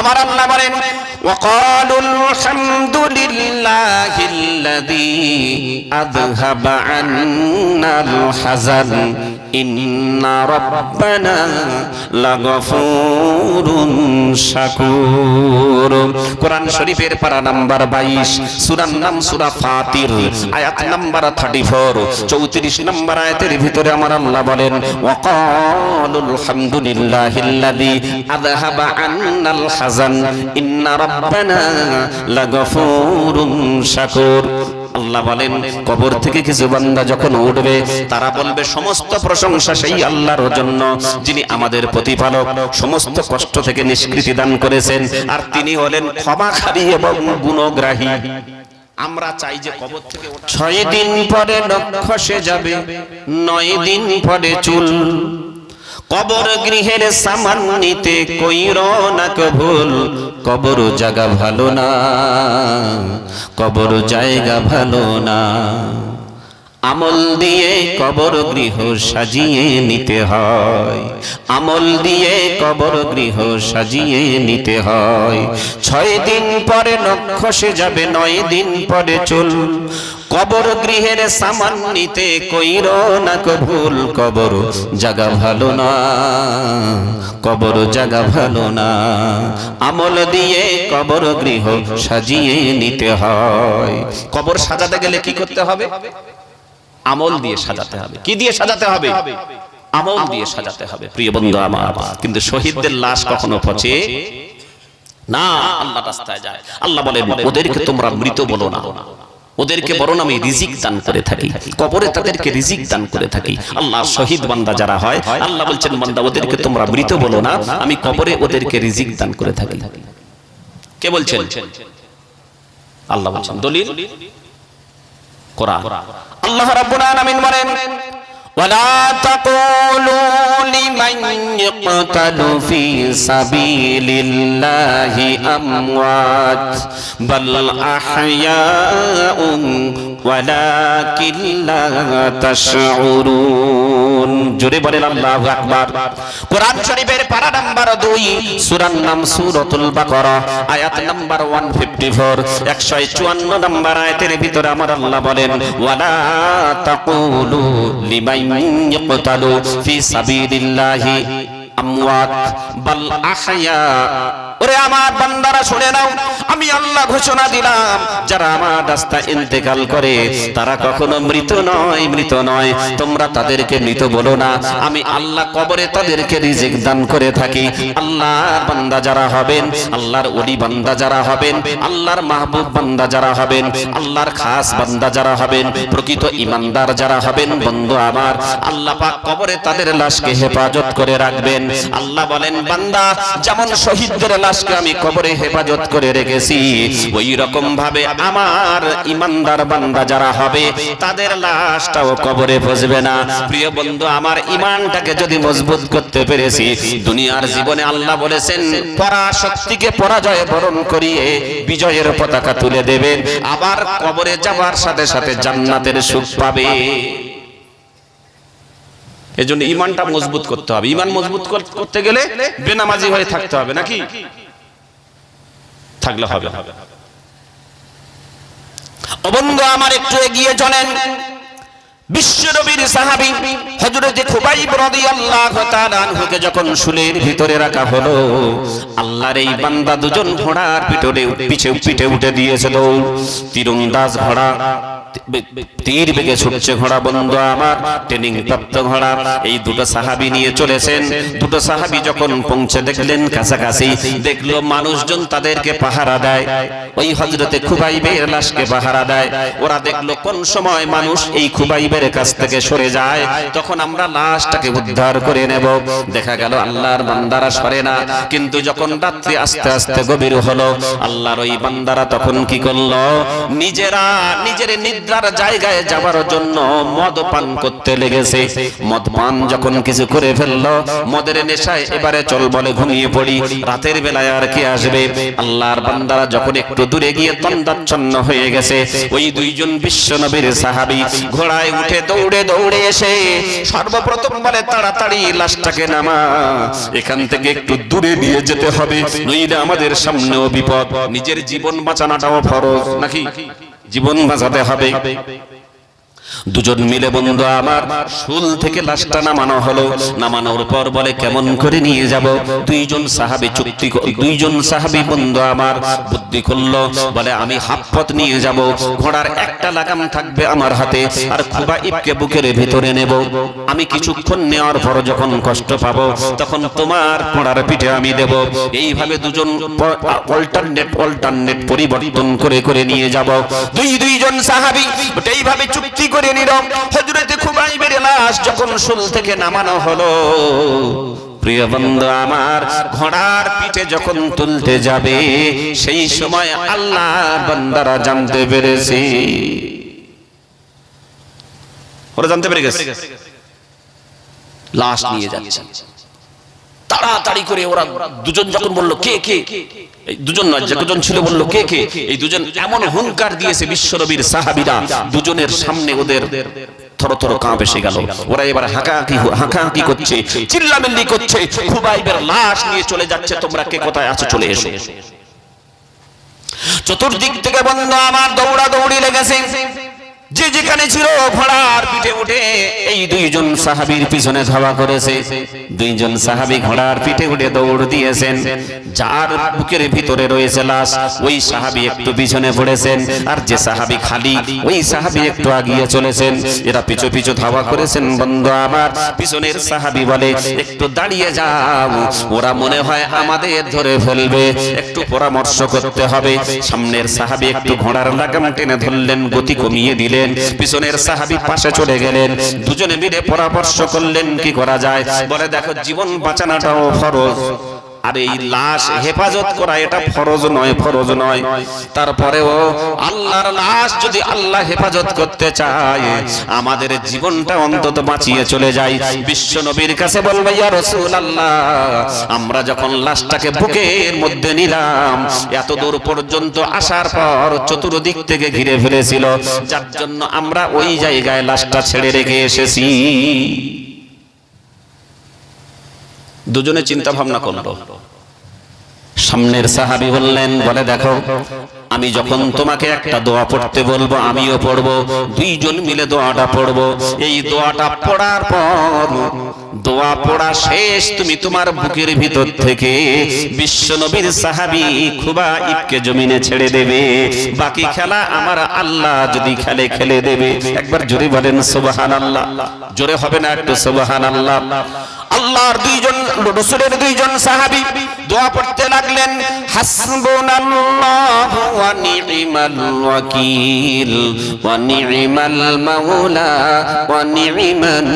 আমার আল্লাহ বলেন ওয়াকালুল হামদুলিল্লাহিল্লাযী আযহাবা আন্নাল হাযান ইন্না রাব্বানা লাগফুরুন শাকুর। কোরআন শরীফের পারা নাম্বার 22, সূরার নাম সূরা ফাতির, আয়াত নাম্বার 34, 34 নম্বর আয়াতের ভিতরে আমার আল্লাহ বলেন ওয়াকালুল হামদুলিল্লাহিল্লাযী আযহাবা আন্নাল হাযান ইন্না রাব্বানা লাগফুরুন শাকুর। আল্লাহ বলেন কবর থেকে কিছু বান্দা যখন উঠবে তারা বলবে সমস্ত প্রশংসা সেই আল্লাহর জন্য যিনি আমাদের প্রতিপালক, সমস্ত কষ্ট থেকে নিষ্কৃতি দান করেছেন, আর তিনি হলেন ক্ষমাকারী এবং গুণগ্রাহী। আমরা চাই যে কবর থেকে 6 দিন পরে নখ খসে যাবে, 9 দিন পরে চুল। কবর গৃহের সামান নিতে কইরো না কবুল, কবর জায়গা ভালো না, কবর জায়গা ভালো না। আমল দিয়ে কবর গৃহ সাজিয়ে নিতে হয়, আমল দিয়ে কবর গৃহ সাজিয়ে নিতে হয়। 6 দিন পরে নখ খসে যাবে, 9 দিন পরে চুল। কবর গৃহের সামান নিতে কইরো না কবুল, কবর জায়গা ভালো না, কবর জায়গা ভালো না। আমল দিয়ে কবর গৃহ সাজিয়ে নিতে হয়। কবর সাজাতে গেলে কি করতে হবে? আমল দিয়ে সাজাতে হবে। কি দিয়ে সাজাতে হবে? আমল দিয়ে সাজাতে হবে। প্রিয় বন্ধু আমার, কিন্তু শহীদদের লাশ কখনো পচে না, আল্লাহ রাস্তায় যায়। আল্লাহ বলেন ওদেরকে তোমরা মৃত বলো না, ওদেরকে বরং আমি রিজিক দান করে থাকি, কবরে তাদেরকে রিজিক দান করে থাকি। আল্লাহ শহীদ বান্দা যারা হয়, আল্লাহ বলছেন বান্দা ওদেরকে তোমরা মৃত বলো না, আমি কবরে ওদেরকে রিজিক দান করে থাকি। কে বলছেন? আল্লাহ বলছেন। দলিল কোরআন। আল্লাহ রাব্বুল আলামিন বলেন ওয়ালা তাকুলু লিমান ইয়াকতালু ফি সাবিলিল্লাহি আমওয়াত বাল আহইয়াউন ওয়ালাকিন লা তাশউরুন। জোরে বলেন আল্লাহু আকবার। কোরআন শরীফের পারা নাম্বার 2, সূরার নাম সূরাতুল বাকারা, আয়াত নাম্বার 154, 154 নম্বর আয়াতের ভিতরে আমার আল্লাহ বলেন ওয়ালা তাকুলু লিমান ইয়াকতালু ফি সাবিলিল্লাহি আমওয়াত বাল আহইয়া। ওরে আমার বান্দারা শুনে নাও, আমি আল্লাহ ঘোষণা দিলাম যারা আমার রাস্তায় ইন্তেকাল করে তারা কখনো মৃত নয়, মৃত নয়। তোমরা তাদেরকে মৃত বলো না, আমি আল্লাহ কবরে তাদেরকে রিজিক দান করে থাকি। আল্লাহর বান্দা যারা হবেন, আল্লাহর ওলি বান্দা যারা হবেন, আল্লাহর মাহবুব বান্দা যারা হবেন, আল্লাহর খাস বান্দা যারা হবেন, প্রকৃত ঈমানদার যারা হবেন, বন্ধু আমার, আল্লাহ পাক কবরে তাদের লাশকে হেফাজত করে রাখবেন। আল্লাহ বলেন বান্দা যেমন শহীদদের লাশকে আমি কবরে হেফাজত করে রেখেছি, ওই রকম ভাবে আমার ঈমানদার বান্দা যারা হবে তাদের লাশটাও কবরে পচবে না। প্রিয় বন্ধু আমার, ঈমানটাকে যদি মজবুত করতে পেরেছি, দুনিয়ার জীবনে আল্লাহ বলেছেন পরাশক্তিকে পরাজয় বরণ করিয়ে বিজয়ের পতাকা তুলে দেবেন, আবার কবরে যাবার সাথে সাথে জান্নাতের সুখ পাবে। এজন্য ঈমানটা মজবুত করতে হবে। ঈমান মজবুত করতে গেলে বেনামাজি হয়ে থাকতে হবে নাকি? থাকলে হবে। ও বন্ধু আমার, একটু এগিয়ে চলেন। বিশ্বনবীর সাহাবী হযরত খুবাইব রাদিয়াল্লাহু তাআলা আনহুকে যখন শুলের ভিতরে রাখা হলো, আল্লাহর এই বান্দা দুজন ঘোড়ার পিঠে উঠে দিয়েছে দৌড়। তীরন্দাজ ঘোড়া, তীর বেগে ছুটছে ঘোড়া, বন্ধু আমার, ট্রেনিং প্রাপ্ত ঘোড়া। এই দুটো সাহাবী নিয়ে চলেছেন। দুটো সাহাবী যখন পৌঁছে দেখলেন কাছাকাছি, দেখলো মানুষজন তাদেরকে পাহারা দেয়, ওই হযরতে খুবাইবের লাশকে পাহারা দেয়। ওরা দেখলো কোন সময় মানুষ এই খুবাইবের কাছ থেকে সরে যায়, তখন আমরা লাশটাকে উদ্ধার করে নেব। দেখা গেল আল্লাহর বান্দারা সরে না, কিন্তু যখন রাত্রি আস্তে আস্তে গভীর হলো, আল্লাহর ওই বান্দারা তখন কি করলো? নিজেরা নিজের নিদ্রার জায়গায় যাওয়ার জন্য মদ পান করতে লেগেছে। মদ পান যখন কিছু করে ফেললো, মদের নেশায় এবারে চল বলে ঘুমিয়ে পড়ি, রাতের বেলায় আর কে আসবে। আল্লাহর বান্দারা যখন একটু দূরে গিয়ে তন্দাচ্ছন্ন হয়ে গেছে, ওই দুইজন বিশ্বনবীর সাহাবী ঘোড়ায় উঠে দৌড়ে দৌড়ে এসে সর্বপ্রথম বলে, তাড়াতাড়ি লাশটাকে নামা, এখান থেকে একটু দূরে নিয়ে যেতে হবে, নইলে আমাদের সামনেও বিপদ। নিজের জীবন বাঁচানোটাও ফরজ নাকি? জীবন বাঁচাতে হবে। দুজন মিলে বন্ধু আমার শুল থেকে লাশটা নামানো হলো। নামানোর পর বলে, কেমন করে নিয়ে যাব? দুইজন সাহাবী বন্ধু আমার বুদ্ধি করলো, বলে আমি হাফ পথ নিয়ে যাব, ঘোড়ার একটা লাগাম থাকবে আমার হাতে, আর খুবাইবকে বুকের ভিতরে নেব। আমি কিছুক্ষণ নেওয়ার পর যখন কষ্ট পাবো, তখন তোমার ঘোড়ার পিঠে আমি দেব। এইভাবে দুজন অল্টারনেট পরিবর্তন করে করে নিয়ে যাব। দুইজন সাহাবী এইভাবে চুক্তি করে নিল। হযরত খুবাইবের লাশ যখন শুল থেকে নামানো হলো, প্রিয় বন্ধু আমার, ঘোড়ার পিঠে যখন তুলতে যাবে, সেই সময় আল্লাহর বান্দারা জানতে পেরেছে, ওরা জানতে পেরে গেছে লাশ নিয়ে যাচ্ছে। তাড়াতাড়ি করে ওরা দুজন যখন বলল কে কে, এই দুজন নয় যতজন ছিল বলল কে কে, এই দুজন এমন হুঙ্কার দিয়েছে বিশ্বনবীর সাহাবীরা, দুজনের সামনে ওদের থরথর কাঁপ এসে গেল। ওরা এবার হাঁকাহাঁকি করছে, চিল্লামিল্লি করছে, খুবাইবের লাশ নিয়ে চলে যাচ্ছে, তোমরা কে কোথায় আছো চলে এসো। চতুর্দিক থেকে বন্ধু আমার দৌড়াদৌড়ি লেগেছে। যে যেখানে ছিল ঘোড়ার পিঠে উঠে এই দুইজন সাহাবীর পিছনে ধাওয়া করেছে। দুইজন সাহাবী ঘোড়ার পিঠে উঠে দৌড় দিয়েছেন। যার বুকের ভিতরে রয়েছে লাশ, ওই সাহাবী একটু পিছনে পড়েছেন, আর যে সাহাবী খালি, ওই সাহাবী একটু আগিয়ে চলেছেন। এরা পিছু পিছু ধাওয়া করেছেন। বন্ধু আমার, পিছনের সাহাবী বলে, একটু দাঁড়িয়ে যাও, ওরা মনে হয় আমাদের ধরে ফেলবে, একটু পরামর্শ করতে হবে। সামনের সাহাবী একটু ঘোড়ার লাগাম টেনে ধরলেন, গতি কমিয়ে দিলেন। পিছনের সাহাবী পাশে চলে গেলেন। দুজনে মিলে পরামর্শ করলেন কি করা যায়। বলে, দেখো, জীবন বাঁচানোটাও ফরজ, আর এই লাশ হেফাজত করা এটা ফরজ নয়। তারপরেও আল্লাহর লাশ যদি আল্লাহ হেফাজত করতে চায়, আমাদের জীবনটা অন্তত বাঁচিয়ে চলে যায়। বিশ্ব নবীর কাছে বলবে, ইয়া রাসূলুল্লাহ, আমরা যখন লাশটাকে বুকের মধ্যে নিলাম, এত দূর পর্যন্ত আসার পর চতুর্দিক থেকে ঘিরে ফেলেছিল, যার জন্য আমরা ওই জায়গায় লাশটা ছেড়ে রেখে এসেছি। দুজনে চিন্তা ভাবনা করলো। সামনের সাহাবী বললেন, বলে, দেখো, আমি যখন তোমাকে একটা দোয়া পড়তে বলবো, আমিও পড়বো, দুইজন মিলে দোয়াটা পড়বো। এই দোয়াটা পড়ার পর, দোয়া পড়া শেষ, তুমি তোমার বুকের ভিতর থেকে বিশ্বনবীর সাহাবী খুবাইবকে জমিনে ছেড়ে দেবে। বাকি খেলা আমার আল্লাহ যদি খেলে দেবে। একবার জোরে বলেন সুবহানাল্লাহ। জোরে হবে না একটু সুবহানাল্লাহ? আল্লাহর দুইজন রাসূলের দুইজন সাহাবী দোয়া পড়তে লাগলেন, হাসবুনাল্লাহু ওয়া নি'মাল ওয়াকিল ওয়া নি'মাল মাওলা ওয়া নি'মান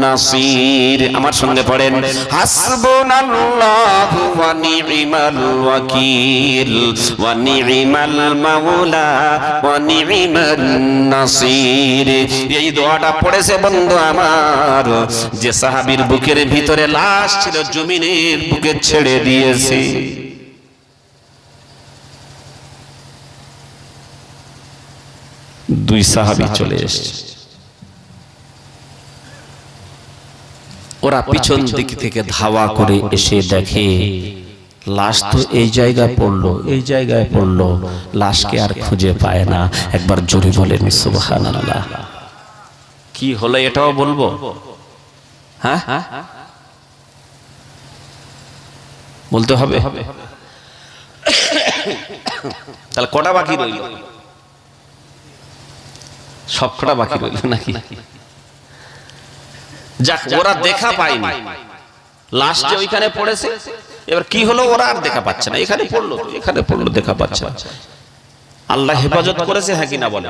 নাসির। আমার সঙ্গে পড়েন, হাসবুনাল্লাহু ওয়া নি'মাল ওয়াকিল ওয়া নি'মাল মাওলা ওয়া নি'মান নাসির। এই দোয়াটা পড়েছে বন্ধু আমার, যে সাহাবীর বুকের ভিতরে লাশ ছিল, জমিনের বুকে ছেড়ে দিয়েছে। দুই সাহাবী চলে এসেছে। ওরা পিছন দিক থেকে ধাওয়া করে এসে দেখে লাশ তো এই জায়গায় পড়লো, লাশকে আর খুঁজে পায় না। একবার জোরে বলেন সুবহানাল্লাহ। কি হলো এটাও বলবো? হ্যাঁ, বলতে হবে। তাহলে কটা বাকি রইল? সব কটা বাকি রইল নাকি? যাক, ওরা দেখা পায়নি, লাশ যে ওইখানে পড়েছে। এবার কি হলো, ওরা আর দেখা পাচ্ছে না। এখানে পড়লো দেখা পাচ্ছে না। আল্লাহ হেফাজত করেছে, হ্যাঁ কি না বলে?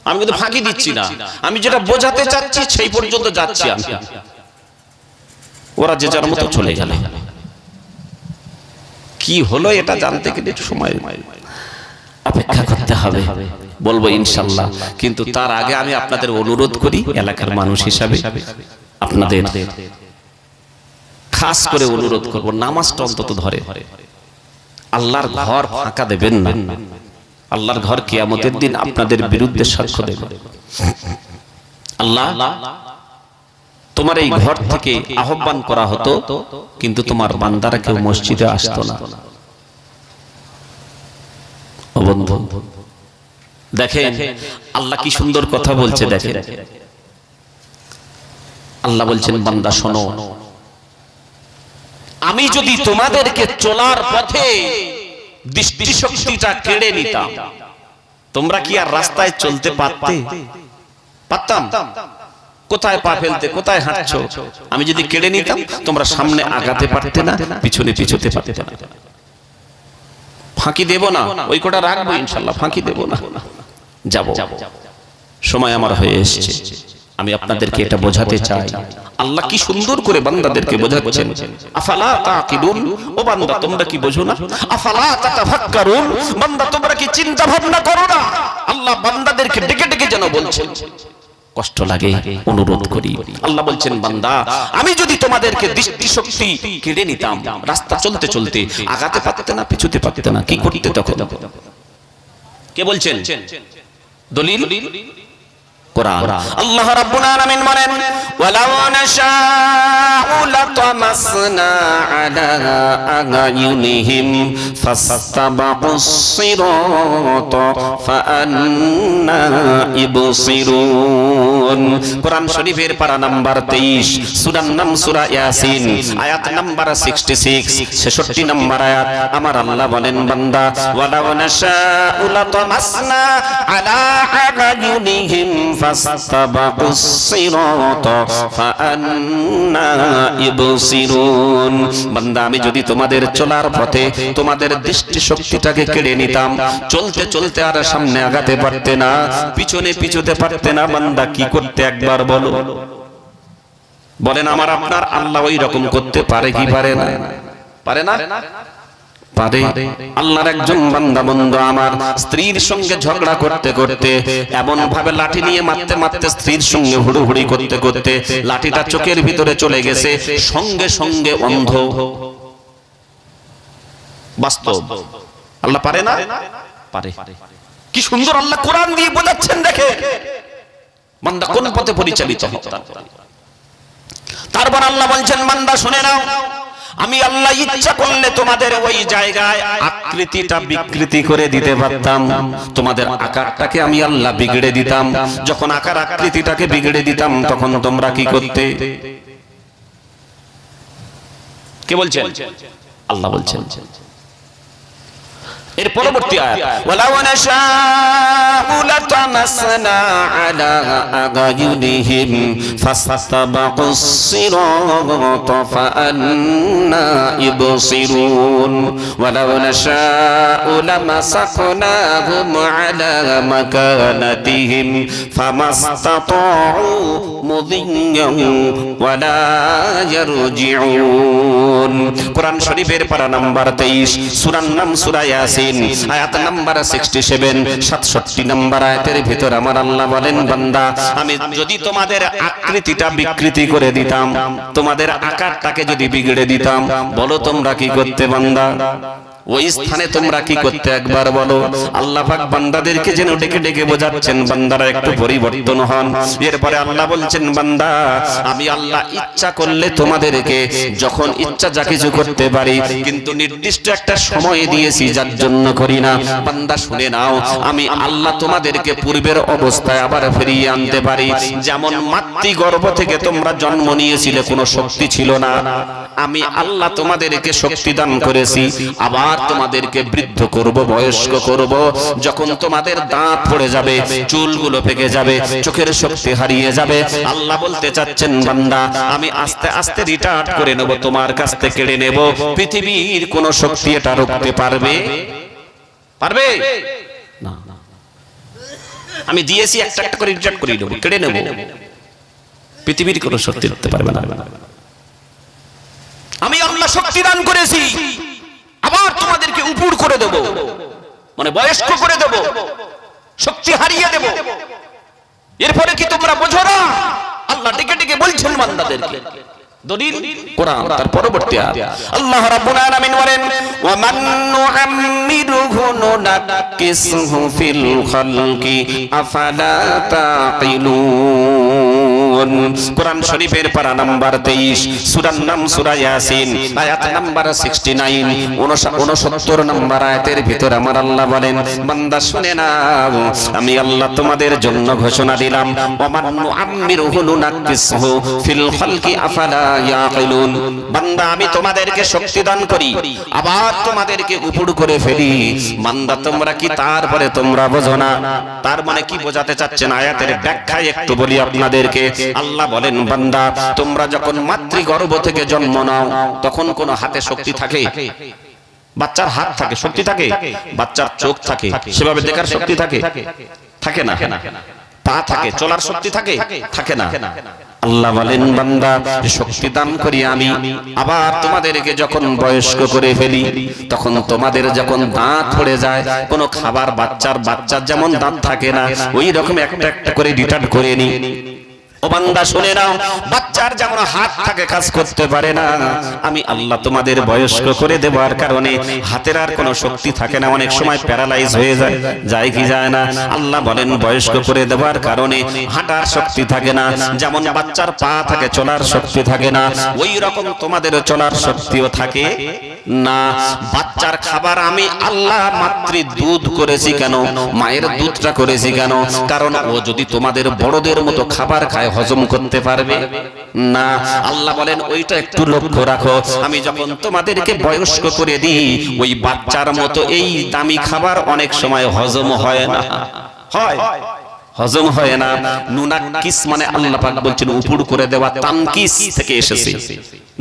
আমি কিন্তু ফাঁকি দিচ্ছি না, আমি যেটা বোঝাতে চাচ্ছি সেই পর্যন্ত যাচ্ছি আমি। ওরা যে যার মতো চলে গেল। কি হলো এটা জানতে গেলে একটু সময় অপেক্ষা করতে হবে। বলবো ইনশাআল্লাহ। কিন্তু তার আগে আমি আপনাদের অনুরোধ করি, এলাকার মানুষ হিসাবে আপনাদের খাস করে অনুরোধ করব, নামাজটা অন্তত ধরে। আল্লাহর ঘর ফাঁকা দেবেন না। আল্লাহর ঘর কিয়ামতের দিন আপনাদের বিরুদ্ধে সাক্ষ্য দেবে। আল্লাহ, তোমার এই ঘর থেকে আহ্বান করা হতো, কিন্তু তোমার বান্দারা কেউ মসজিদে আসতো না। ও বন্ধু, দেখেন আল্লাহ কি সুন্দর কথা বলছে। দেখেন আল্লাহ বলছেন, বান্দা শোনো, আমি যদি তোমাদেরকে চলার পথে দৃষ্টিশক্তিটা কেড়ে নিতাম, তোমরা কি আর রাস্তায় চলতে পারতাম? কোথায় পা ফেলতে, কোথায় হাঁটছো? আমি যদি কেড়ে নিতাম, তোমরা সামনে আগাতে পারতে না, পিছনে পিছতে পারতে না। ফাঁকি দেব না, ওই কোটা রাখবো ইনশাআল্লাহ, ফাঁকি দেব না। যাব, সময় আমার হয়ে এসেছে। আমি আপনাদেরকে এটা বোঝাতে চাই, আল্লাহ কি সুন্দর করে বান্দাদেরকে বোঝাচ্ছেন। আফালা তাকিলুন, ও বান্দা তোমরা কি বোঝো না? আফালা তাতাফাক্কারুন, বান্দা তোমরা কি চিন্তা ভাবনা করো না? আল্লাহ বান্দাদেরকে ডেকে ডেকে যেন বলছেন, কষ্ট লাগে, অনুরোধ করি। আল্লাহ বলছেন, বান্দা আমি যদি তোমাদেরকে দৃষ্টিশক্তি কেড়ে নিতাম, রাস্তা চলতে চলতে আগাতে পারতে না, পিছুতে পারতে না, কি করতে তখন? কে বলছেন? দলিল কোরআন। আল্লাহ রাব্বুল আলামিন বলেন, ওয়ালাউ নাশাউ লাতামাসনা আলা আগায়ুনিহিম ফাসতাবাকুস সিরাতা ফাআন্না ইবসিরুন। কোরআন শরীফের পারা নাম্বার 23, সূরার নাম সূরা ইয়াসিন, আয়াত নাম্বার 66, 66 নম্বর আয়াত। আমার আল্লাহ বলেন, বান্দা ওয়ালাউ নাশাউ লাতামাসনা আলা আগায়ুনিহিম ফাসতাবাকুস সিরাতা ফাআন্না ইবসিরুন। বান্দা আমি যদি তোমাদের চলার পথে তোমাদের দৃষ্টিশক্তিটাকে কেড়ে নিতাম, চলতে চলতে আর সামনে আগাতে পারতে না, পিছনে পিছুতে পারতে না, বান্দা কি করতে একবার বলো? বলেন আমার আপনার আল্লাহ ওই রকম করতে পারে কি পারে না? পারে না? পারে। আল্লাহর একজন বান্দা বন্ধু আমার স্ত্রীর সঙ্গে ঝগড়া করতে করতে, এমন ভাবে লাঠি নিয়ে মারতে মারতে, স্ত্রীর সঙ্গে হুড়োহুড়ি করতে করতে লাঠিটা চোখের ভিতরে চলে গেছে, সঙ্গে সঙ্গে অন্ধ। বাস্তব। আল্লাহ পারে না? পারে। কি সুন্দর আল্লাহ কোরআন দিয়ে বোঝাচ্ছেন। দেখে বান্দা কোন পথে পরিচালিত হবে। তারপর আল্লাহ বলছেন, বান্দা শুনে নাও, আমি আল্লাহ ইচ্ছা করলে তোমাদের ওই জায়গায় আকৃতিটা বিকৃতি করে দিতে পারতাম, তোমাদের আকারটাকে আমি আল্লাহ বিগড়ে দিতাম। যখন আকার আকৃতিটাকে বিগড়ে দিতাম, তখন তোমরা কি করতে? কে বলছেন? আল্লাহ বলছেন। এর পরবর্তী আয়াত, ওয়ালাউ নাশাউ লাতামাসনা আলা আগায়ুনিহিম ফাসতাবাকুস সিরাতা ফাআন্না ইবসিরুন। ওয়ালাউ নাশাউ লামাসাকনাহুম আলা মাকানাতিহিম ফামাসতাতাউ মুদিয়্যান ওয়ালা ইয়ারজিউন। কোরআন শরীফের পারা নাম্বার 23, সূরার নাম সূরা ইয়াসিন, আয়াত নাম্বার 67, 67 নম্বর আয়াতের ভিতর আমার আল্লাহ বলেন, বান্দা আমি যদি তোমাদের আকৃতিটা বিকৃতি করে দিতাম, তোমাদের আকারটাকে যদি বিগড়ে দিতাম, বলো তোমরা কি করতে বান্দা? ওই স্থানে তোমরা কি করতে একবার বলো? আল্লাহ পাক বান্দাদেরকে যেন ডেকে ডেকে বোঝাচ্ছেন, বান্দারা একটু পরিবর্তন হন। এরপরে আল্লাহ বলছেন, বান্দা আমি আল্লাহ ইচ্ছা করলে তোমাদেরকে যখন ইচ্ছা যা কিছু করতে পারি, কিন্তু নির্দিষ্ট একটা সময় দিয়েছি, যার জন্য করি না। বান্দা শুনে নাও, আমি আল্লাহ তোমাদেরকে পূর্বের অবস্থায় আবার ফিরিয়ে আনতে পারি। যেমন মাতৃগর্ভ থেকে তোমরা জন্ম নিয়েছিলে, কোনো শক্তি ছিল না, আমি আল্লাহ তোমাদেরকে শক্তি দান করেছি। আবার তোমাদেরকে বৃদ্ধ করব, বয়স্ক করব। যখন তোমাদের দাঁত পড়ে যাবে, চুলগুলো পেকে যাবে, চোখের শক্তি হারিয়ে যাবে, আল্লাহ বলতে চাচ্ছেন, বান্দা আমি আস্তে আস্তে রিটায়ার্ড করে নেব, তোমার কাছ থেকে কেড়ে নেব। পৃথিবীর কোন শক্তি এটা রুখতে পারবে? পারবে না। আমি দিয়েছি, একটা একটা করে রিটায়ার্ড করে নেব, কেড়ে নেব। পৃথিবীর কোন শক্তি রুখতে পারবে না। আমি আল্লাহ শক্তি দান করেছি, আবার তোমাদেরকে উপর করে দেব, মানে বয়স্ক করে দেব। শক্তি হারিয়ে দেব। এরপরে কি তোমরা বোঝো না? আল্লাহ ডেকে ডেকে বলছেন বান্দাদেরকে। দলিল কোরআন, তার পরবর্তী আয়াত আল্লাহ রাব্বুল আলামিন বলেন ওয়া মান নুআম্মিরুহু নুনাক্কিসহু ফিল খালকি আফালা তাকিলুন। কোরআন শরীফের পারা নাম্বার 23, সূরার নাম সূরা ইয়াসিন, আয়াত নাম্বার 69, 69 নম্বর আয়াতের ভিতর আমার আল্লাহ বলেন বান্দা শুনে নাও, আমি আল্লাহ তোমাদের জন্য ঘোষণা দিলাম ওয়া মান নুআম্মিরুহু নুনাক্কিসহু ফিল খালকি আফালা ইয়াকিলুন। বান্দা আমি তোমাদেরকে শক্তি দান করি, আবার তোমাদেরকে উপুড় করে ফেলি। বান্দা তোমরা কি তারপরে তোমরা বোঝো না? তার মানে কি বোঝাতে চাচ্ছেন? আয়াতের ব্যাখ্যায় একটু বলি আপনাদেরকে। আল্লাহ বলেন বান্দা তোমরা যখন মাতৃগর্ভ থেকে জন্ম নাও তখন কোন হাতে শক্তি থাকে? বাচ্চার হাত থাকে, শক্তি থাকে? বাচ্চার চোখ থাকে, সেভাবে দেখার শক্তি থাকে? থাকে না। পা থাকে, চলার শক্তি থাকে? থাকে না। আল্লাহ বলেন বান্দা শক্তি দান করি আমি, আবার তোমাদেরকে যখন বয়স্ক করে ফেলি তখন তোমাদের যখন দাঁত পড়ে যায়, কোন খাবার বাচ্চার যেমন দাঁত থাকে না, ওই রকম একটা একটা করে রিটার্ন করে নি। ও বান্দা শুনে নাও, বাচ্চার যেমন হাত থাকে কাজ করতে পারে না, আমি আল্লাহ তোমাদের বয়স্ক করে দেওয়ার কারণে হাতের আর কোনো শক্তি থাকে না, অনেক সময় প্যারালাইজ হয়ে যায় কি যায় না? আল্লাহ বলেন বয়স্ক করে দেওয়ার কারণে হাঁটার শক্তি থাকে না, যেমন বাচ্চার পা থাকে চলার শক্তি থাকে না, ওই রকম তোমাদেরও চলার শক্তিও থাকে না। বাচ্চার খাবার আমি আল্লাহ মাতৃ দুধ করেছি কেন? মায়ের দুধটা করেছি কেন? কারণ ও যদি তোমাদের বড়দের মতো খাবার খায় হজম করতে পারবে না। আল্লাহ বলেন ওইটা একটু লক্ষ্য রাখো, আমি যখন তোমাদেরকে বয়স্ক করে দিই ওই বাচ্চার মতো এই দামি খাবার অনেক সময় হজম হয় না। হয়? হজম হয় না। নুনাক্কিস মানে আল্লাহ পাক বলছেন উপুড় করে দেওয়া, তানকিস থেকে এসেছে।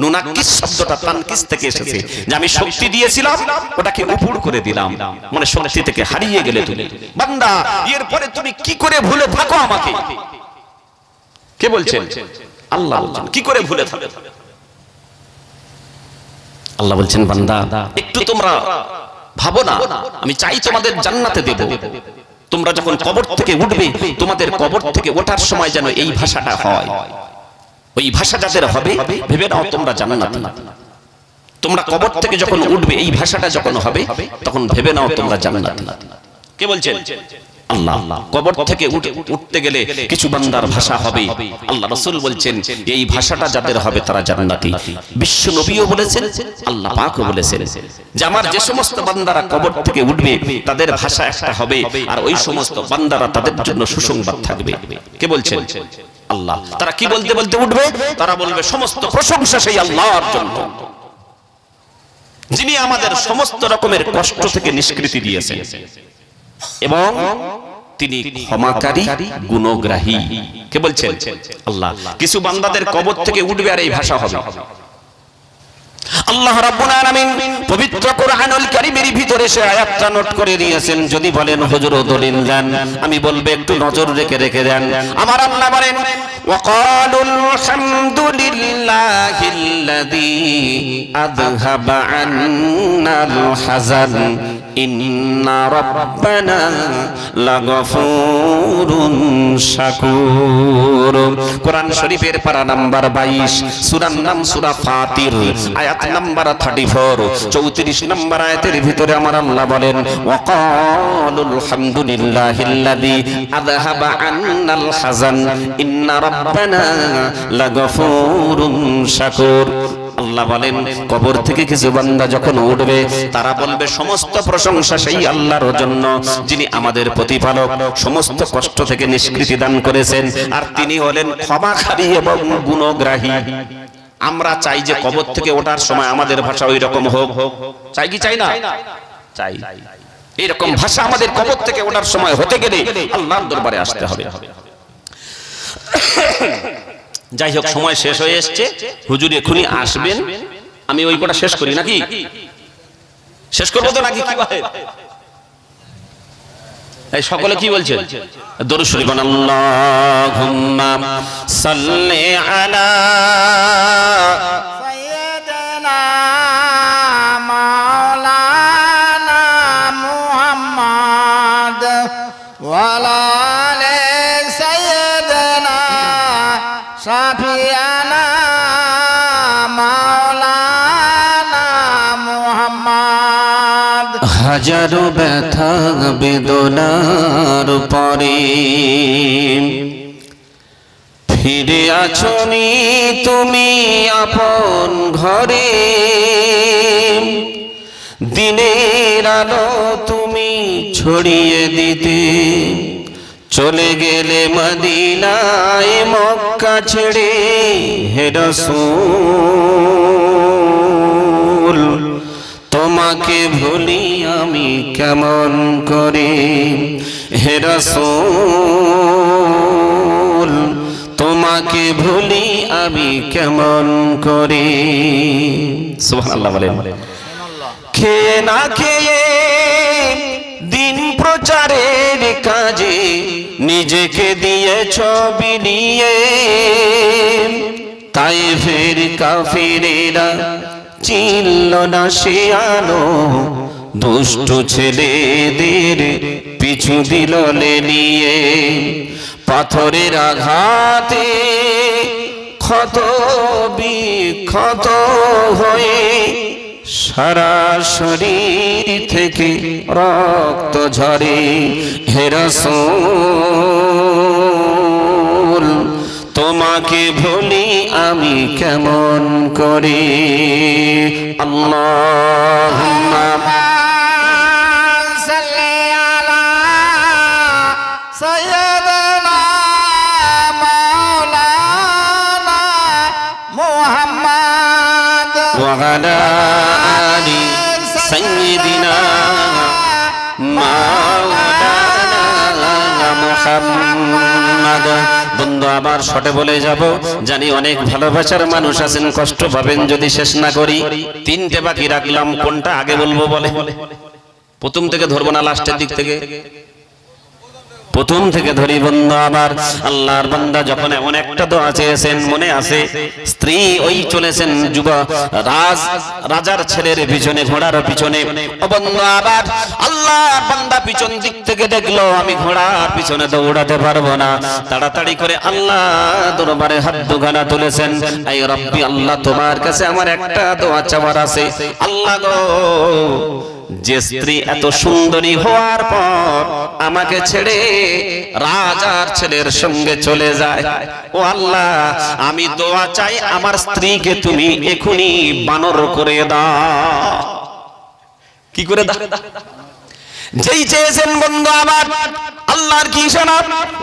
নুনাক্কিস শব্দটা তানকিস থেকে এসেছে, যে আমি শক্তি দিয়েছিলাম ওটাকে উপুড় করে দিলাম, মানে শক্তি থেকে হারিয়ে গেলে তুমি। বান্দা এরপরে তুমি কি করে ভুলে থাকো আমাকে? কে বলছেন? আল্লাহ বলছেন কি করে ভুলে থাকো? আল্লাহ বলছেন বান্দা একটু তোমরা ভাবো না, আমি চাই তোমাদের জান্নাতে দেব। তোমরা যখন কবর থেকে উঠবে তোমাদের কবর থেকে ওঠার সময় যেন এই ভাষাটা হয়, ওই ভাষা যাদের হবে ভেবে নাও তোমরা জান্নাতি। তোমরা কবর থেকে যখন উঠবে এই ভাষাটা যখন হবে তখন ভেবে নাও তোমরা জান্নাতি। কে বলছেন? আল্লাহ। কবর থেকে উঠতে গেলে কিছু বান্দার ভাষা হবে, আল্লাহ রাসূল বলছেন এই ভাষাটা যাদের হবে তারা জান্নাতি। বিশ্ব নবীও বলেছেন, আল্লাহ পাকও বলেছেন যে আমার যে সমস্ত বান্দারা কবর থেকে উঠবে তাদের ভাষা একটা হবে, আর ওই সমস্ত বান্দারা তাদের জন্য সুসংবাদ থাকবে। কে বলছেন? আল্লাহ। তারা কি বলতে বলতে উঠবে? তারা বলবে সমস্ত প্রশংসা সেই আল্লাহর জন্য যিনি আমাদের সমস্ত রকমের কষ্ট থেকে নিষ্কৃতি দিয়েছেন এবং তিনি ক্ষমাকারী গুণগ্রাহী। কে বলছেন? আল্লাহ। কিছু বান্দাদের কবর থেকে উঠবে আর এই ভাষা হবে। আল্লাহ রাব্বুল আলামিন পবিত্র কোরআনুল কারীমের ভিতরে সে আয়াতটা নোট করে দিয়েছেন। যদি বলেন হুজুর দলিল দেন, আমি বলবো একটু নজর রেখে দেন। আমার আল্লাহ বলেন ওয়াকালুল হামদুলিল্লাহিল্লাযী আযহাবা আন্নাল হাযান ইন্না রাব্বানা লাগফুরুন শাকুর। কোরআন শরীফের পারা নাম্বার 22, সূরার নাম সূরা ফাতির, আয়াত নাম্বার 34, 34 নম্বর আয়াতের ভিতরে আমার আল্লাহ বলেন ওয়াকালুল হামদুলিল্লাহিল্লাযী আযহাবা আন্নাল হাযান ইন্না রাব্বানা লাগফুরুন শাকুর। আল্লাহ বলেন কবর থেকে কিছু বান্দা যখন উঠবে তারা বলবে সমস্ত প্রশংসা সেই আল্লাহর জন্য যিনি আমাদের প্রতিপালক, সমস্ত কষ্ট থেকে নিষ্কৃতি দান করেছেন, আর তিনি হলেন ক্ষমাকারী এবং গুণগ্রাহী। আমরা চাই যে কবর থেকে ওঠার সময় আমাদের ভাষা ওই রকম হোক। চাই কি চাই না? চাই। এইরকম ভাষা আমাদের কবর থেকে ওঠার সময় হতে গেলে আল্লাহর দরবারে আসতে হবে। যাই হোক, সময় শেষ হয়ে এসছে, হুজুর এখনই আসবেন। আমি ওই কোটা শেষ করি নাকি? শেষ করবো তো নাকি? কি বলে এই সকলে কি বলছেন? দরুদ শরীফ আল্লাহুম্মা সাল্লি আলা সাইয়্যিদিনা মাওলানা মুহাম্মদ ওয়া হাজারো ব্যথা বেদনার পরে ফিরে আছোনি তুমি আপন ঘরে, দিনের আলো তুমি ছড়িয়ে দিতে চলে গেলে মদিনায় মক্কা ছেড়ে। হে রাসূল তোমাকে ভুলি আমি কেমন করে, হে রাসূল তোমাকে ভুলি আমি কেমন করে। সুবহানাল্লাহ বলেন। খেয়ে না খেয়ে দিন প্রচারের কাজে নিজেকে দিয়েছ বিলিয়ে, তায়েফের কাফিরেরা চিনল না সে আলো, দুষ্ট ছেলেদের পিছু দিল লেলিয়ে। পাথরের আঘাতে ক্ষত বিক্ষত হয়ে সারা শরীর থেকে রক্ত ঝরে। হে রাসূল তোমাকে ভুলি আমি কেমন করে। আল্লাহুম্মা সাল্লি আলা সাইয়্যিদিনা মাওলানা মুহাম্মদ ওয়া আলা আলি সাইয়্যিদিনা মাওলানা মুহাম্মদ। বন্ধু আবার শটে বলে যাব, জানি অনেক ভালোবাসার মানুষ আছেন, কষ্ট পাবেন যদি শেষ না করি। তিনটে বাকি রাখলাম, কোনটা আগে বলবো বলে? প্রথম থেকে ধরবো না লাস্টের দিক থেকে? প্রথম থেকে ধরি। বন্ধু আমার, আল্লাহর বান্দা যখন এমন একটা দোয়া চেয়েছেন, মনে আছে স্ত্রী ওই চলেছেন রাজার ছেলের পিছনে, ঘোড়ার পিছনে। ও বন্ধু আবার আল্লাহর বান্দা পিছন দিক থেকে দেখলো আমি ঘোড়ার পিছনে দৌড়াতে পারবো না, তাড়াতাড়ি করে আল্লাহ দরবারে হাত দুখানা তুলেছেন। আই রব্বি, আল্লাহ তোমার কাছে আমার একটা দোয়া চাওয়ার আছে। আল্লাহ গো, যে স্ত্রী এত সুন্দরী হওয়ার পর আমাকে ছেড়ে রাজার ছেলের সঙ্গে চলে যায়, ও আল্লাহ আমি দোয়া চাই আমার স্ত্রীকে তুমি এখনই বানর করে দাও। কি করে দাও? যেই চেয়েছেন বন্ধু আমার, আল্লাহর কি ইশারা,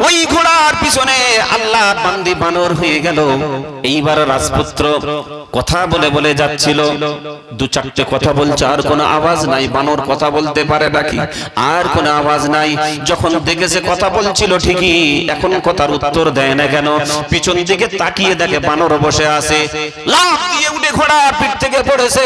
ওই ঘোড়ার পিছনে আল্লাহর বান্দি বানর হয়ে গেল। এইবার রাজপুত্র কথা বলে বলে যাচ্ছিল, দু চারটে কথা বলছে, আর কোনো আওয়াজ নাই। বানর কথা বলতে পারে নাকি? আর কোনো আওয়াজ নাই। যখন দেখেছে কথা বলছিল ঠিকই, এখন কথার উত্তর দেয় না কেন? পিছন দিকে তাকিয়ে দেখে বানর বসে আছে, লাফ দিয়ে উঠে ঘোড়ার পিঠ থেকে পড়েছে।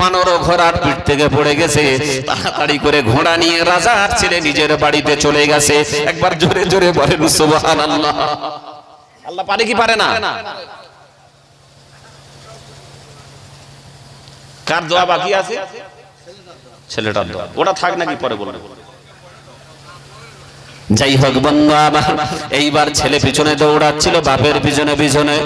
বানর ঘোড়ার পিঠ থেকে পড়ে গেছে। তাড়াতাড়ি করে ঘোড়া নিয়ে রাজার ছেলে নিজের বাড়িতে চলে গেছে। একবার জোরে জোরে বলেন সুবহানাল্লাহ। আল্লাহ পারে কি পারে না? কার দোয়া বাকি আছে? ছেলেটার দোয়া। ওটা থাক নাকি পরে বলবো। যাই হোক বন্ধু আমার, এইবার ছেলে পিছনে দৌড়াচ্ছিল বাপের পিছনে পিছনে।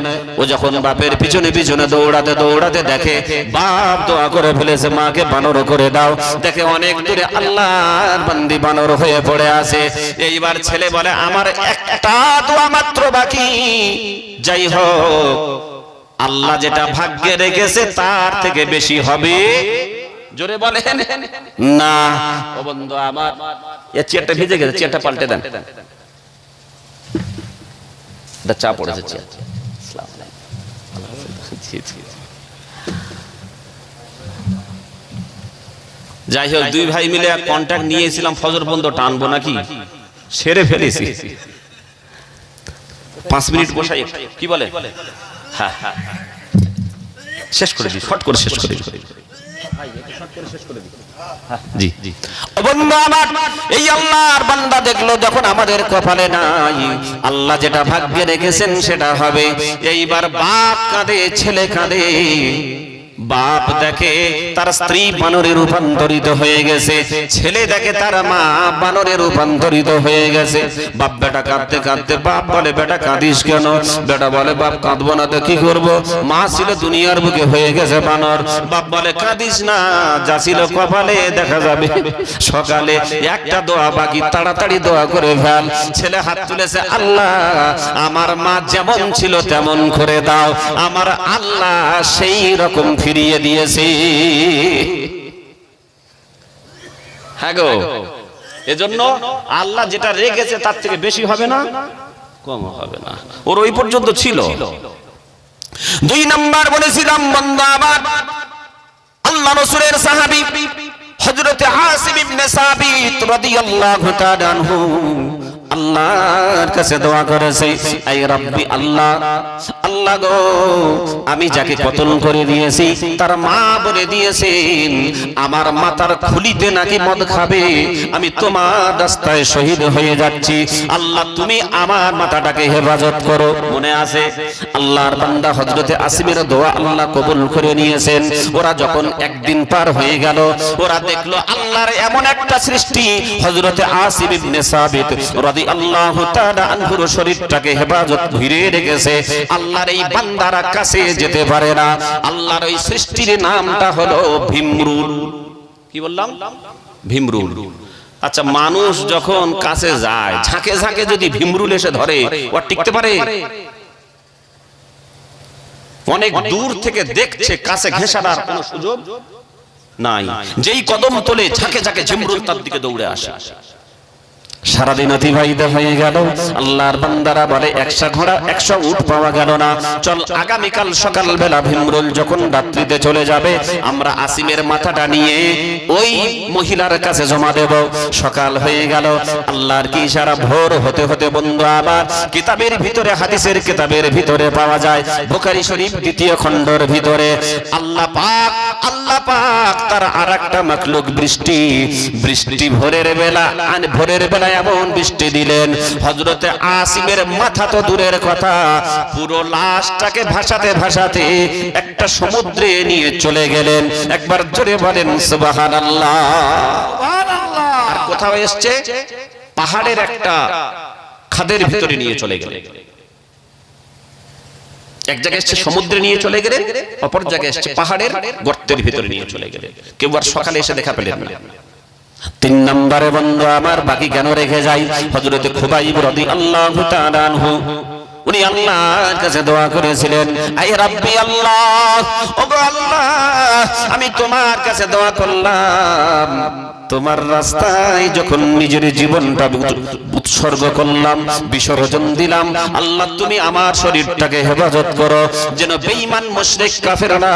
ও যখন বাপের পিছনে পিছনে দৌড়াতে দৌড়াতে দেখে বাপ দোয়া করে ফেলেছে, মাকে বানর করে দাও। দেখে অনেক দূরে আল্লাহর বান্দি বানর হয়ে পড়ে আছে। এইবার ছেলে বলে আমার একটা দোয়া মাত্র বাকি। যাই হোক, আল্লাহ যেটা ভাগ্যে রেখেছে তার থেকে বেশি হবে। জোরে বলেন না। ও বন্ধু আমার, এই চেয়ারটা ভিজে গেছে, চেয়ারটা পাল্টে দেন। এটা চা পড়েছে চেয়ার। আসসালামু আলাইকুম। যাই হোক, দুই ভাই মিলে এক কন্ট্যাক্ট নিয়েছিলাম, ফজর পর্যন্ত টানবো নাকি, সেরে ফেলেছি। 5 মিনিট বসাই, কি বলে? হ্যাঁ হ্যাঁ, শেষ করে দিই, শর্ট করে শেষ করে দিই। জি জি। বন্ধু আমার, এই আল্লাহর বান্দা দেখলো যখন আমাদের কপালে নাই, আল্লাহ যেটা ভাগ্যে রেখেছেন সেটা হবে। এইবার বাপ কাঁদে, ছেলে কাঁদে। বাপ দেখে তার স্ত্রী বানরে রূপান্তরিত হয়ে গেছে, ছেলে দেখে তার মা বানরে রূপান্তরিত হয়ে গেছে। বাপ বেটা কাঁদতে কাঁদতে, বাপ বলে বেটা কাঁদিস কেন? বেটা বলে বাপ কাঁদবো না তো কি করব, মা ছিল দুনিয়ার বুকে হয়ে গেছে বানর। বাপ বলে কাঁদিস না, যা ছিল কপালে দেখা যাবে সকালে, একটা দোয়া বাকি, তাড়াতাড়ি দোয়া করে ফেল। ছেলে হাত তুলেছে, আল্লাহ আমার মা যেমন ছিল তেমন করে দাও। আমার আল্লাহ সেই রকম ফিরিয়ে দিয়েছে। হ্যাঁ গো, এজন্য আল্লাহ যেটা রেখেছে তার থেকে বেশি হবে না, কম হবে না, ওর ওই পর্যন্ত ছিল। 2 নাম্বার বলেছিলাম বান্দা আমার, আল্লাহ রাসূলের সাহাবী হযরতে আসিম ইবনে সাবিত রাদিয়াল্লাহু তাআলা আনহু আল্লাহর কাছে দোয়া করেছে, আই রাব্বি, আল্লাহ আল্লাহ গো, আমি যাকে কতল করে দিয়েছি তার মা বলে দিয়েছেন আমার মাথার খুলিতে নাকি মদ খাবে, আমি তোমার রাস্তায় শহীদ হয়ে যাচ্ছি, আল্লাহ তুমি আমার মাথাটাকে হেফাজত করো। মনে আছে আল্লাহর বান্দা হযরতে আসিমের দোয়া আল্লাহ কবুল করে নিয়েছেন। ওরা যখন একদিন পার হয়ে গেল, ওরা দেখলো আল্লাহর এমন একটা সৃষ্টি, হযরতে আসিম ইবনে সাবিত রাদিয়াল্লাহু তাআলা আনহুর শরীরটাকে হেফাজত ঘিরে রেখেছে, আল্লাহর এই বান্দারা কাছে যেতে পারে না। আল্লাহর ওই সৃষ্টির নামটা হলো ভিমরুল। কি বললাম? ভিমরুল। আচ্ছা, মানুষ যখন কাছে যায়, ঝাঁকে ঝাঁকে যদি ভিমরুল এসে ধরে, ও টিকতে পারে? অনেক দূর থেকে দেখছে, কাছে ঘেঁষার কোনো সুযোগ নাই। যেই কদম তোলে, ঝাঁকে ঝাঁকে ভিমরুল তার দিকে দৌড়ে আসে। সারাদিন অতিবাহিত হয়ে গেল, আল্লাহর বান্দারা বলে 100 ঘোড়া 100 উট পাওয়া গেল না, চল আগামীকাল সকালবেলা ভিমরুল যখন রাত্রিতে চলে যাবে, আমরা আসিমের মাথাটা নিয়ে ওই মহিলার কাছে জমা দেব। সকাল হয়ে গেল, আল্লাহর কি ইশারা, ভোর হতে হতে বন্ধু আবার কিতাবের ভিতরে, হাদিসের কিতাবের ভিতরে পাওয়া যায়, বুখারী শরীফ 2য় খণ্ডের ভিতরে আল্লাহ পাক তার আরেকটা মাখলুক বৃষ্টি ভোরের বেলা এমন বৃষ্টি দিলেন, হযরতে আসিমের মাথা তো দূরের কথা, পুরো লাশটাকে ভাসাতে একটা সমুদ্রে নিয়ে চলে গেলেন। একবার জোরে বলেন সুবহানাল্লাহ। আর কোথাও এসছে, পাহাড়ের একটা খাদের ভিতরে নিয়ে চলে গেলেন। এক জায়গায় এসছে সমুদ্রে নিয়ে চলে গেলেন, অপর জায়গায় এসছে পাহাড়ের গর্তের ভিতরে নিয়ে চলে গেলেন। কেউ আর সকালে এসে দেখা পেলেন না। 3 নম্বরে বন্ধু আমার বাকি কেন রেখে যাই, হযরতে খুবাইব রাদিয়াল্লাহু তাআলা আনহু উনি আল্লাহর কাছে দোয়া করেছিলেন, আয় রাব্বি আল্লাহ, ওগো আল্লাহ আমি তোমার কাছে দোয়া করলাম, তোমার রাস্তায় যখন নিজের জীবনটা উৎসর্গ করলাম, বিসর্জন দিলাম, আল্লাহ তুমি আমার শরীরটাকে হেফাজত করো, যেন বেঈমান মুশরিক কাফেররা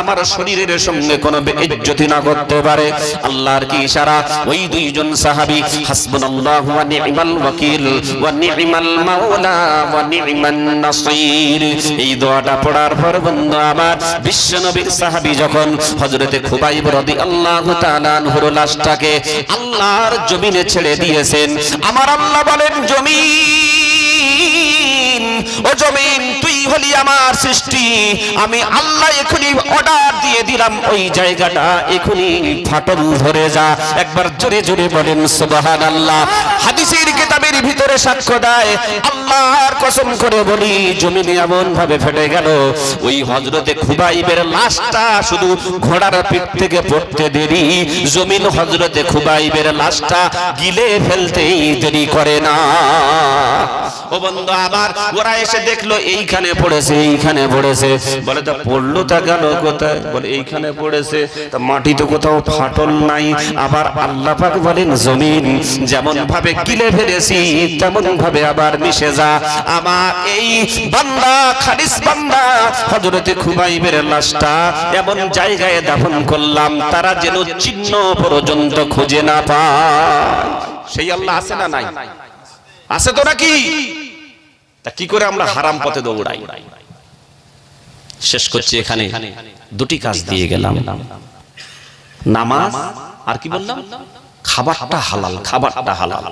আমার শরীরের সঙ্গে কোনো বেইজ্জতি না করতে পারে। আল্লাহর কি ইশারা, ওই 2 জন সাহাবী হাসবুনাল্লাহু ওয়া নি'মাল ওয়াকিল ওয়া নি'মাল মাওলা ওয়া নি'মান নাসির, এই দোয়াটা পড়ার পর বন্ধু আমার বিশ্বনবীর সাহাবী যখন হযরতে খুবাইব রাদিয়াল্লাহু তাআলা আনহুর লাশটাকে আল্লাহর জমিনে ছেড়ে দিয়েছেন, আমার আল্লাহ বলেন, জমিন, ও জমিন তুই হলি আমার সৃষ্টি, আমি আল্লাহ এখনই অর্ডার দিয়ে দিলাম, ওই জায়গাটা এখনই ফাটল ধরে যা। একবার জোরে জোরে বলেন সুবহানাল্লাহ। হাদিসের কিতাবের ভিতরে সাক্ষ্য দেয়, আল্লাহর কসম করে বলি, জমিনে এমন ভাবে ফেটে গেল, ওই হযরতে খুবাইবের লাশটা শুধু ঘোড়ার পিঠ থেকে পড়তে দেরি, জমিন হযরতে খুবাইবের লাশটা গিলে ফেলতেই দেরি করে না। ও বন্ধু আবার ওরা এসে দেখলো এইখানে পড়েছে, এইখানে পড়েছে, বলে তা পড়লো তা গেল কোথায়? বলে এইখানে পড়েছে, তা মাটিতে কোথাও ফাটল নাই। আবার আল্লাহ পাক বলেন, জমিন যেমন ভাবে গিলে ফেলেছি তেমন ভাবে আবার মিশে যা। আমার এই বান্দা, খালিস বান্দা হযরতে খুবাইবের লাশটা এমন জায়গায় দাফন করলাম, তারা যেন চিহ্ন পর্যন্ত খুঁজে না পায়। সেই আল্লাহ আছে না নাই? আছে তো নাকি? তা কি করে আমরা হারাম পথে দৌড়াই? শেষ করছি এখানে, 2টি কাজ দিয়ে গেলাম, নামাজ আর কি বললাম, খাবারটা হালাল, খাবারটা হালাল।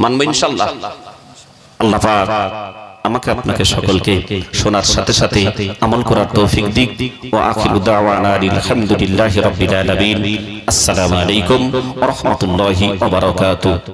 মানবো ইনশাআল্লাহ? আল্লাহ পাক আমাকে আপনাকে সকলকে শোনার সাথে সাথে আমল করার তৌফিক দিক। ওয়া আখিরু দাওয়ানা আলহামদুলিল্লাহি রাব্বিল আলামিন। আসসালামু আলাইকুম ওয়া রাহমাতুল্লাহি ওয়া বারাকাতুহু।